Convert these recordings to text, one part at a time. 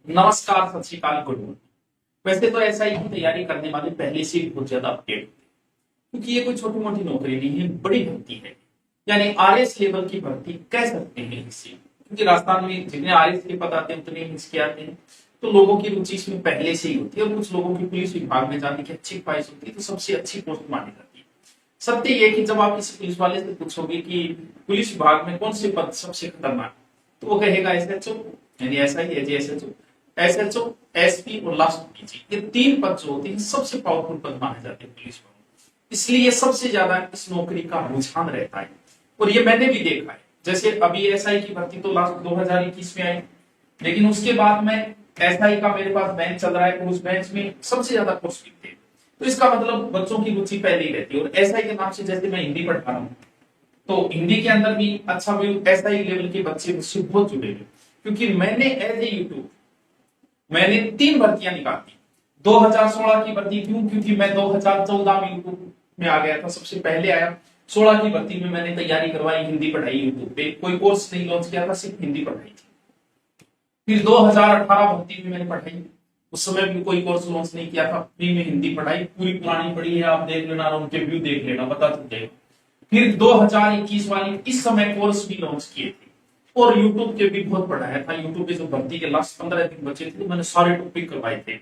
नमस्कार, सत श्री अकाल, गुड मॉर्निंग। वैसे तो ऐसा ही तैयारी करने वाले पहले से ही बहुत ज्यादा अपडेट होते हैं, क्योंकि ये कोई छोटी मोटी नौकरी नहीं है, बड़ी भर्ती है। यानी आरएस लेवल की भर्ती कह सकते हैं इसे, क्योंकि राजस्थान में जितने आरएस के पद आते हैं उतने ही इसके आते हैं। तो लोगों की रुचि इसमें पहले से ही होती है, और कुछ लोगों की पुलिस विभाग में जाने की अच्छी ख्वाहिश होती है, तो सबसे अच्छी पोस्ट मानी जाती है। सत्य ये कि जब आप किसी पुलिस वाले से पूछोगे कि पुलिस विभाग में कौन से पद सबसे खतरनाक, तो वो कहेगा एसएचओ, यानी ऐसा ही है जी, एसएचओ, एसपी और लास्ट पीजी। ये तीन पद जो होते हैं सबसे पावरफुल पद माने जाते हैं पुलिस में, इसलिए सबसे ज्यादा इस नौकरी का रुझान रहता है। और ये मैंने भी देखा है। जैसे अभी एसआई की भर्ती तो लास्ट 2021 में आई, लेकिन उसके बाद में एसआई का मेरे पास बेंच चल रहा है, और उस बेंच में सबसे ज्यादा पोस्ट लिखते हैं। तो इसका मतलब बच्चों की रुचि पहले ही रहती है। और एसआई के नाम से जैसे मैं हिंदी पढ़ा रहा हूँ, तो हिंदी के अंदर भी अच्छा व्यू एसआई लेवल के बच्चे मुझसे बहुत जुड़े हुए, क्योंकि मैंने एज ए यूट्यूब मैंने 3 भर्तियां निकाली। 2016 की भर्ती क्यों? क्योंकि मैं 2014 में यूट्यूब में आ गया था, सबसे पहले आया। 16 की भर्ती में मैंने तैयारी करवाई, हिंदी पढ़ाई यूट्यूब पे, कोई कोर्स नहीं लॉन्च किया था, सिर्फ हिंदी पढ़ाई थी। फिर 2018 भर्ती में मैंने पढ़ाई, उस समय भी कोई कोर्स लॉन्च नहीं किया था, फ्री में हिंदी पढ़ाई, पूरी पुरानी पढ़ी है, आप देख लेना, उनके व्यू देख लेना, पता चल जाएगा। फिर 2021 वाली इस समय कोर्स भी लॉन्च किए थे, और यूट्यूब के भी बहुत पढ़ाया था। यूट्यूब पे जो भर्ती के लास्ट 15 दिन बचे थे, मैंने सारे टॉपिक करवाए थे,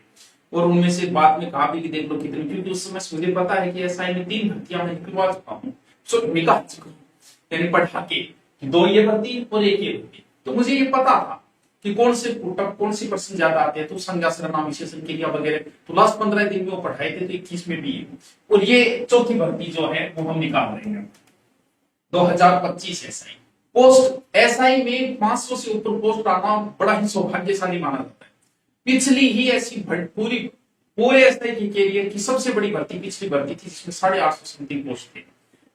और उनमें से बाद में कहा भी कि देख लो कितने, क्योंकि उस समय मुझे पता है कि एसआई में 3 भर्तियां मैं निकलवा चुका हूँ, सो निकाल चुका हूँ, यानी पढ़ा के 2 ये भर्ती और 1 ये भर्ती। तो मुझे ये पता था कि कौन से कौन सी पर्सन ज्यादा आते हैं, तो संज्ञा सर्वनाम विशेषण क्रिया वगैरह, तो लास्ट 15 दिन में वो पढ़ाए थे, तो 21 में भी। और ये चौथी भर्ती जो है वो हम निकाल रहे हैं 2025 एसआई पोस्ट। एसआई में 500 से ऊपर पोस्ट आना बड़ा ही सौभाग्यशाली माना जाता है। पिछली ही ऐसी पूरे एसआई की कैरियर की सबसे बड़ी भर्ती पिछली भर्ती थी, जिसमें 850 समथिंग पोस्ट थे।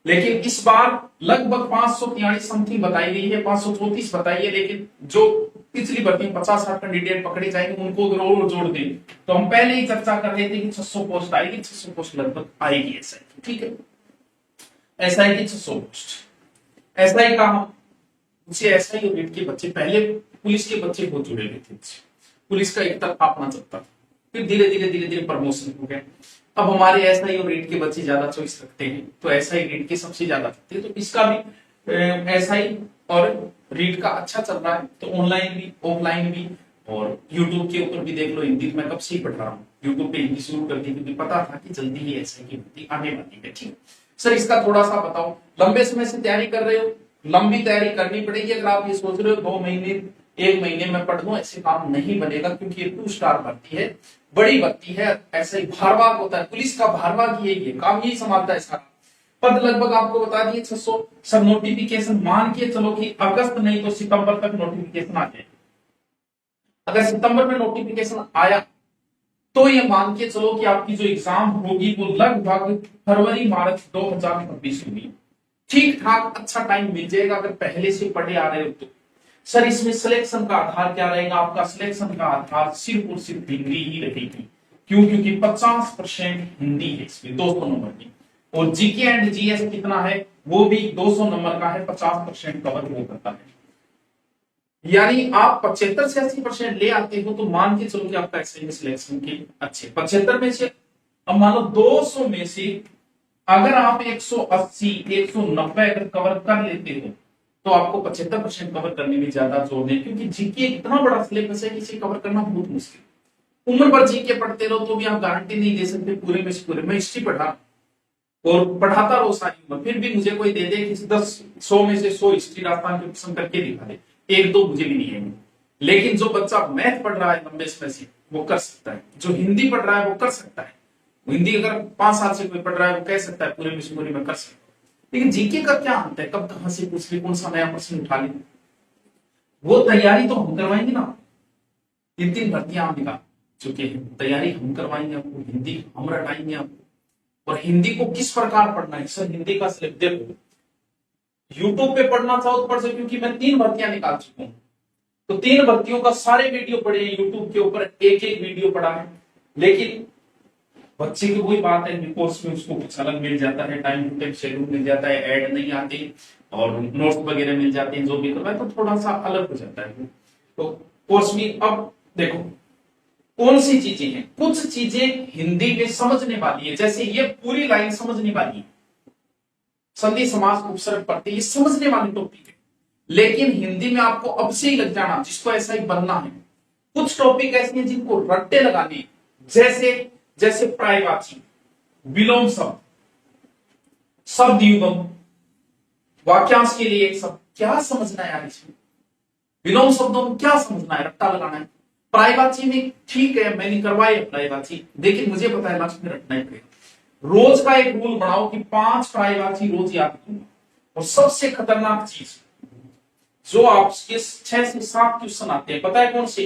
लेकिन इस बार लगभग 543 समथिंग बताई गई है, 534 बताई है, लेकिन जो पिछली भर्ती 50-60 कैंडिडेट पकड़े जाएंगे, उनको अगर और जोड़ दें तो हम पहले ही चर्चा कर रहे थे कि 600 पोस्ट आएगी, 600 पोस्ट लगभग आएगी एसआई। ठीक है, एसआई की 600 पोस्ट। एसआई का उसे एसआई और रीट के बच्चे, पहले पुलिस के बच्चे बहुत जुड़े हुए थे, पुलिस का एक तरफा अपना चलता, फिर धीरे धीरे प्रमोशन हो गया। अब हमारे एसआई और रीट के बच्चे ज्यादा चॉइस रखते हैं, तो एसआई रीट के सबसे ज्यादा रखते हैं। तो इसका भी एसआई और रीट का अच्छा चल रहा है, तो ऑनलाइन भी ऑफलाइन भी, और यूट्यूब के ऊपर भी देख लो। हिंदी मैं कब से ही पढ़ रहा हूँ, यूट्यूब पे हिंदी शुरू कर दी, क्योंकि पता था कि जल्दी ही एसआई की भर्ती आने वाली है। ठीक सर, इसका थोड़ा सा बताओ, लंबे समय से तैयारी कर रहे हो, लंबी तैयारी करनी पड़ेगी। अगर आप ये सोच रहे हो 2 महीने 1 महीने में पढ़ लूं, ऐसे काम नहीं बनेगा, क्योंकि ये 2 स्टार भर्ती है, बड़ी भर्ती है। ऐसे ही भारवाह होता है, पुलिस का भारवाह यही है, काम यही संभालता है सारा। पद लगभग आपको बता दिए 600। सब नोटिफिकेशन मान के चलो कि अगस्त नहीं तो सितंबर तक नोटिफिकेशन आ जाए। अगर सितंबर में नोटिफिकेशन आया तो ये मान के चलो कि आपकी जो एग्जाम होगी वो लगभग फरवरी मार्च 2026 होगी। ठीक ठाक अच्छा टाइम मिल जाएगा अगर पहले से पढ़े आ रहे हो तो। सर, इसमें सिलेक्शन का आधार क्या रहेगा? आपका सिलेक्शन का आधार सिर्फ और सिर्फ हिंदी ही रहेगी। क्यों? क्योंकि 50% हिंदी है इसमें, 200 नंबर की। और जीके एंड जीएस कितना है? वो भी 200 नंबर का है, 50% कवर वो करता है। यानी आप 75 से 80% ले आते हो, तो मान के चलो कि आपका एसआई में सिलेक्शन के अच्छे 75 में से, अब मान लो 200 में से अगर आप 180 190 अगर कवर कर लेते हो, तो आपको 75% कवर करने में ज्यादा जोर दें, क्योंकि जीके इतना बड़ा सिलेबस है कि इसे कवर करना बहुत मुश्किल। उम्र भर जीके पढ़ते रहो तो भी आप गारंटी नहीं दे सकते पूरे में से पूरे। मैं हिस्ट्री पढ़ा और पढ़ाता रहो सारी उम्र, फिर भी मुझे कोई दे दे कि 100 में से 100 हिस्ट्री राजस्थान के क्वेश्चन करके दिखा दे, 1-2 मुझे भी नहीं है। लेकिन जो बच्चा मैथ पढ़ रहा है लंबे समय से, वो कर सकता है। जो हिंदी पढ़ रहा है वो कर सकता है। हिंदी अगर 5 साल से कोई पढ़ रहा है वो कह सकता है पूरे में से पूरे में कर सकता है। लेकिन जीके का क्या अंत है? कब कहां से पूछ ले, कौन सा नया प्रश्न उठा ले, वो तैयारी तो हम करवाएंगे ना। 3 भर्तियां हम निकाल चुके हैं, तैयारी हम करवाएंगे आपको, हिंदी हम रटाएंगे आपको। और हिंदी को किस प्रकार पढ़ना है? सर, हिंदी का सिलेबस देखो, यूट्यूब पे पढ़ना चाहो तो पढ़ सकते, क्योंकि मैं 3 भर्तियां निकाल चुका हूं, तो 3 भर्तियों का सारे वीडियो पढ़े हैं यूट्यूब के ऊपर, एक वीडियो पढ़ा है। लेकिन बच्चे की वही बात है, कोर्स में उसको कुछ अलग मिल जाता है, टाइम टू टाइम शेड्यूल मिल जाता है, ऐड नहीं आती, और नोट्स वगैरह मिल जाते हैं जो भी करवाए, तो थोड़ा सा अलग हो जाता है। तो कोर्स में अब देखो कौन सी चीजें हैं, कुछ चीजें हिंदी में समझने वाली है, जैसे ये पूरी लाइन समझने वाली है, संधि समास उपसर्ग प्रत्यय ये समझने वाली टॉपिक है, लेकिन हिंदी में आपको अब से ही लग जाना, जिसको ऐसा ही बनना है। कुछ टॉपिक ऐसे हैं जिनको रट्टे लगाने, जैसे जैसे पर्यायवाची, विलोम शब्द, शब्द युगम, वाक्यांश के लिए एक शब्द, क्या समझना है यार इसमें, विलोम शब्दों को क्या समझना है, रट्टा लगाना है। पर्यायवाची में ठीक है मैंने करवाई पर्यायवाची, लेकिन मुझे पता है लास्ट में रटना ही पड़ेगा। रोज का एक रूल बनाओ कि 5 पर्यायवाची रोज याद करूंगा। और सबसे खतरनाक चीज जो आपके 6 से 7 क्वेश्चन आते हैं, पता है कौन से,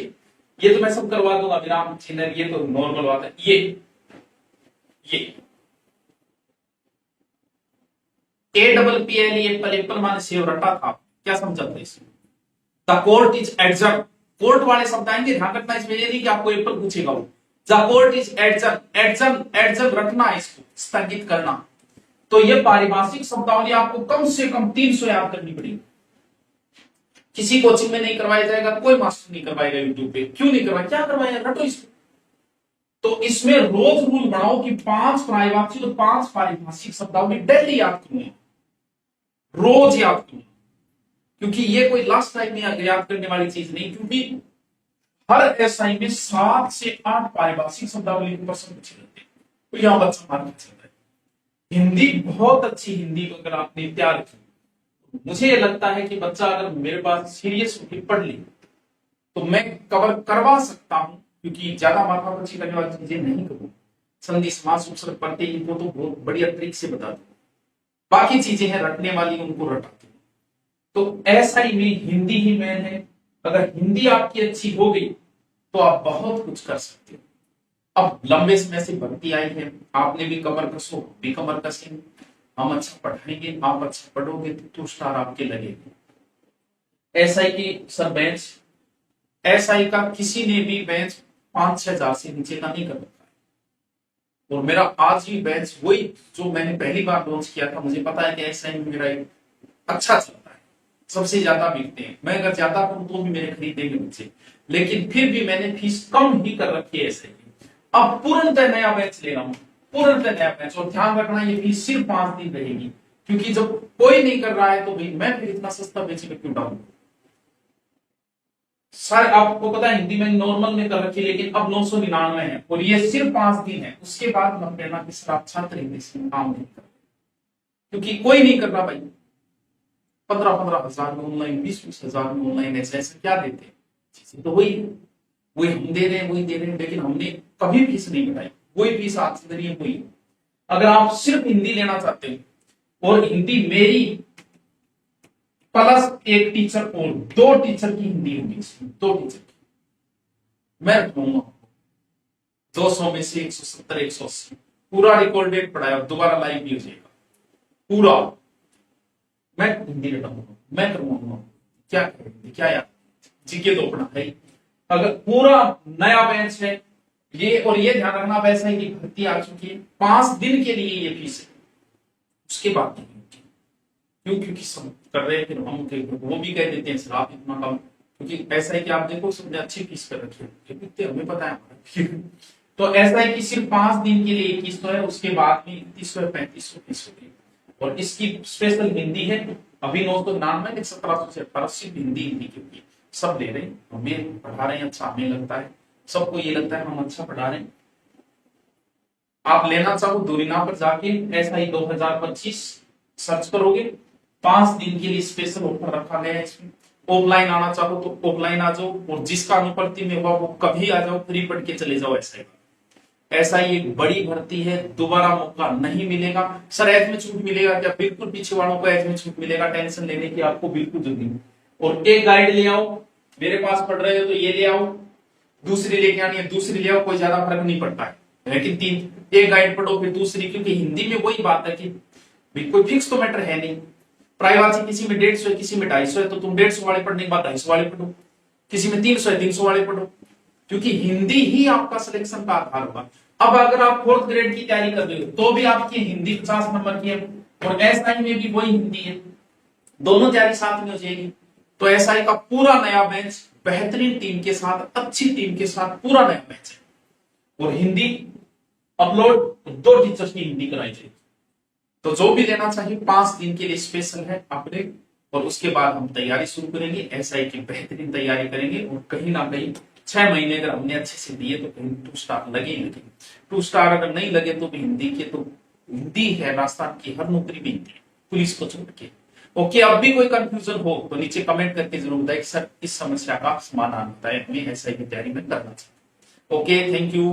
ये तो मैं सब करवा दूंगा विराम चिन्ह, ये तो नॉर्मल बात है। ये APPL एप्पल, एप्पल माने सेव, रटा था, क्या समझा था इसमें। The court is adjourn, court वाले शब्द आएंगे, ध्यान रखना इसमें, ये नहीं कि आपको एप्पल पूछेगा वो। The court is adjourn, adjourn adjourn रखना है, इसको स्थगित करना। तो ये पारिभाषिक शब्दावली आपको कम से कम 300 याद करनी पड़ेगी। किसी कोचिंग में नहीं करवाया जाएगा, कोई मास्टर नहीं करवाएगा यूट्यूब पे, क्यों नहीं करवाया, क्या करवाया, रटो इसको। तो इसमें रोज रूल बनाओ कि 5 पर्यायवाची और 5 पारिभाषिक शब्दावली डेली याद करूंगा, रोज याद करूंगा, क्योंकि ये कोई लास्ट टाइम में याद करने वाली चीज नहीं, क्योंकि हर एसआई में 7 से 8 पारिभाषिक शब्दावली के प्रश्न पूछे जाते हैं। तो यहां बच्चा मार के चल रहा है। हिंदी बहुत अच्छी, हिंदी को अगर आपने तैयार की, मुझे ये लगता है कि बच्चा अगर मेरे पास सीरियस होकर पढ़ ले तो मैं कवर करवा सकता हूं, क्योंकि ज्यादा माथा पच्ची करने वाली चीजें नहीं करूंगा। संधि समास उपसर्ग प्रत्यय इनको तो बहुत बढ़िया तरीके से बता दूं, बाकी चीजें हैं रटने वाली, उनको रटा दूं। तो ऐसा ही में हिंदी ही मेन है। अगर हिंदी आपकी अच्छी हो गई तो आप बहुत कुछ कर सकते हो। अब लंबे समय से भर्ती आई है, आपने भी कमर कसो, भी कमर कसेंगे, हम अच्छा पढ़ाएंगे, आप अच्छा पढ़ोगे तो 2 स्टार आपके लगेंगे। एसआई की सर बेंच, एसआई का किसी ने भी बेंच 5-6 हजार से नीचे का नहीं कर रखा है। और मेरा आज भी बेंच वही जो मैंने पहली बार लॉन्च किया था, मुझे पता है कि एसआई में मेरा अच्छा चलता है, सबसे ज्यादा बिकते हैं। मैं अगर ज्यादा करूं तो भी मेरे खरीदेंगे बच्चे, लेकिन फिर भी मैंने फीस कम ही कर रखी है एसआई की। अब पूर्णतः नया बैच ले रहा हूं, पूर्णतः नया बैच। और ध्यान रखना ये फीस सिर्फ 5 दिन रहेगी, क्योंकि जब कोई नहीं कर रहा है तो भाई मैं फिर इतना सस्ता बेच में क्यों डालूं। सर आपको पता है हिंदी में नॉर्मल में कर रखी, लेकिन अब 999 है और ये सिर्फ 5 दिन है। उसके बाद मत कहना कि सर आप छात्र इंग्लिश में काम नहीं कर, क्योंकि कोई नहीं कर रहा भाई। 15-15 हजार में ऑनलाइन, 20-20 हजार में ऑनलाइन, ऐसे क्या देते हैं चीजें तो वही हम दे रहे हैं, वही दे रहे हैं, लेकिन हमने कभी फीस नहीं घटाई, वही फीस आज से दे रही है वही। अगर आप सिर्फ हिंदी लेना चाहते हो और हिंदी मेरी प्लस एक टीचर और 2 टीचर की हिंदी होगी, 2 टीचर की मैं रखूंगा 200 में से 170-180 पूरा रिकॉर्डेड पढ़ाया, दोबारा लाइव भी हो जाएगा पूरा। मैं हिंदी रटाऊंगा, मैं करूंगा, क्या करेंगे, क्या यार जीके तो पढ़ा है। अगर पूरा नया बैच है ये, और ये ध्यान रखना वैसा है कि भर्ती आ चुकी है, 5 दिन के लिए ये फीस है, उसके बाद क्यों, क्योंकि सब कर रहे हैं, फिर हम वो भी कह देते हैं सर आप इतना कम, क्योंकि ऐसा है कि आप देखो सबने अच्छी फीस कर रखी है, हमें पता है हमारा। तो ऐसा है कि सिर्फ 5 दिन के लिए 2100 है, उसके बाद भी 3100-3500 फीस होगी। और इसकी स्पेशल हिंदी है अभी 999 में, 1700 से 1800 हिंदी की होगी। सब ले रहे हैं, हमें पढ़ा रहे हैं अच्छा, हमें लगता है, सबको ये लगता है हम अच्छा पढ़ा रहे हैं। आप लेना चाहो दूरिना पर जाके एसआई 2025 सर्च करोगे, 5 दिन के लिए स्पेशल ऑफर रखा गया है इसमें। ऑफलाइन आना चाहो तो ऑफलाइन आ जाओ, और जिसका अनुपस्थिति में हुआ वो कभी आ जाओ, फ्री पढ़ के चले जाओ। ऐसा ही एक बड़ी भर्ती है, दोबारा मौका नहीं मिलेगा। सर एज में छूट मिलेगा क्या, बिल्कुल पीछे वालों को एज में छूट मिलेगा, टेंशन लेने की आपको बिल्कुल जरूरत नहीं। और एक गाइड ले आओ, मेरे पास पढ़ रहे हो तो ये ले आओ, दूसरी लेके आनी है दूसरी ले आओ, कोई ज्यादा फर्क नहीं पड़ता है, लेकिन 3 एक गाइड पढ़ो फिर दूसरी, क्योंकि हिंदी में वही बात है कि कोई फिक्स तो मैटर है नहीं। प्राइवासी किसी में 150 है, किसी में 250 है, तो तुम 150 वाले पढ़ने के बाद 250 वाले पढ़ो, किसी में 300 है 300 वाले पढ़ो, क्योंकि हिंदी ही आपका सिलेक्शन का आधार होगा। अब अगर आप 4th ग्रेड की तैयारी कर रहे हो तो भी आपकी हिंदी 50 नंबर की है, और एसआई में भी वही हिंदी है, दोनों तैयारी साथ में हो जाएगी। तो एसआई का पूरा नया बेंच बेहतरीन टीम के साथ, अच्छी टीम के साथ पूरा नया मैच है। और हिंदी अपलोड 2 टीचर्स की हिंदी कराई जाएगी। तो जो भी लेना चाहिए 5 दिन के लिए स्पेशल है अपडेट, और उसके बाद हम तैयारी शुरू करेंगे, एसआई की बेहतरीन तैयारी करेंगे। और कहीं ना कहीं 6 महीने अगर हमने अच्छे से दिए तो कहीं 2 स्टार लगे ही लगे। 2 स्टार अगर नहीं लगे तो भी हिंदी के, तो हिंदी है राजस्थान की हर नौकरी भी हिंदी है, पुलिस को छोड़ के। ओके, अब भी कोई कंफ्यूजन हो तो नीचे कमेंट करके जरूर बताएं कि सर इस समस्या का समाधान बताएं, हमें एसआई की तैयारी में करना चाहिए। Okay, thank you.